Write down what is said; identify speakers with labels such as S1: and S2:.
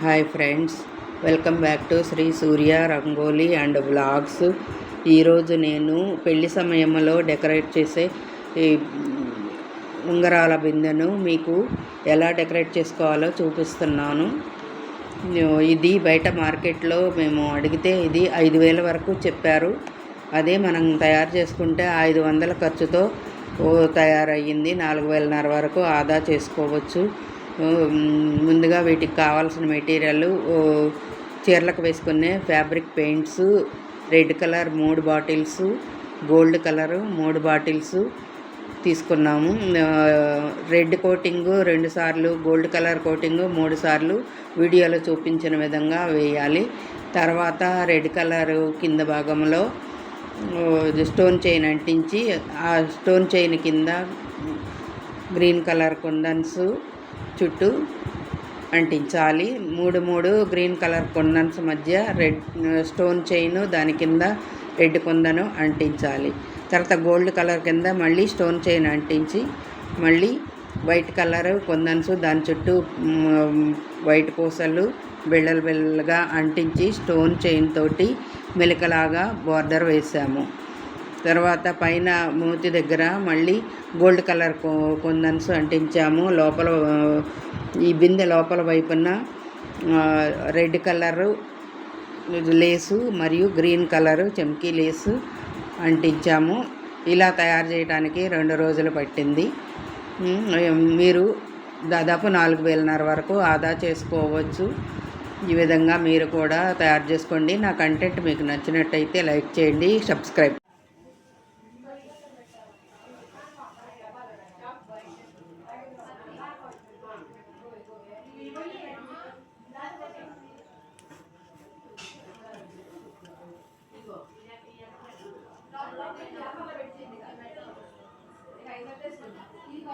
S1: Hi friends, welcome back to Shri Surya Rangoli and vlogs. ఈరోజు నేను పెళ్లి సమయంలో డెకరేట్ చేసే ఈ ఉంగరాల బిందెను మీకు ఎలా డెకరేట్ చేసుకోవాలో చూపిస్తున్నాను. ఇది బయట మార్కెట్లో మేము అడిగితే ఇది 5,000 వరకు చెప్పారు. అదే మనం తయారు చేసుకుంటే 500 ఖర్చుతో తయారయ్యింది. 4,500 వరకు ఆదా చేసుకోవచ్చు. ముందుగా వీటికి కావాల్సిన మెటీరియల్ చీరలకు వేసుకునే fabric paints, red colour 3 bottles, gold colour 3 bottles తీసుకున్నాము. రెడ్ కోటింగ్ 2 సార్లు, గోల్డ్ కలర్ కోటింగ్ 3 సార్లు వీడియోలో చూపించిన విధంగా వేయాలి. తర్వాత రెడ్ కలర్ కింద భాగంలో స్టోన్ చైన్ అంటించి ఆ స్టోన్ చైన్ కింద గ్రీన్ కలర్ కుందన్స్ చుట్టూ అంటించాలి. 3 గ్రీన్ కలర్ కుందన్స్ మధ్య రెడ్ స్టోన్ చైన్, దాని కింద రెడ్ కుందను అంటించాలి. తర్వాత గోల్డ్ కలర్ కింద మళ్ళీ స్టోన్ చైన్ అంటించి మళ్ళీ వైట్ కలర్ కుందన్స్ దాని చుట్టూ వైట్ పూసలు బిళ్ళలుగా అంటించి స్టోన్ చైన్ తోటి మెలికలాగా బార్డర్ వేసాము. తర్వాత పైన మూతి దగ్గర మళ్ళీ గోల్డ్ కలర్ కుందన్స్ అంటించాము. లోపల ఈ బిందె లోపల వైపున రెడ్ కలరు లేసు మరియు గ్రీన్ కలరు చమ్కీ లేసు అంటించాము. ఇలా తయారు చేయడానికి 2 రోజులు పట్టింది. మీరు దాదాపు 4,500 వరకు ఆదా చేసుకోవచ్చు. ఈ విధంగా మీరు కూడా తయారు చేసుకోండి. నా కంటెంట్ మీకు నచ్చినట్టయితే లైక్ చేయండి, సబ్స్క్రైబ్. ఇది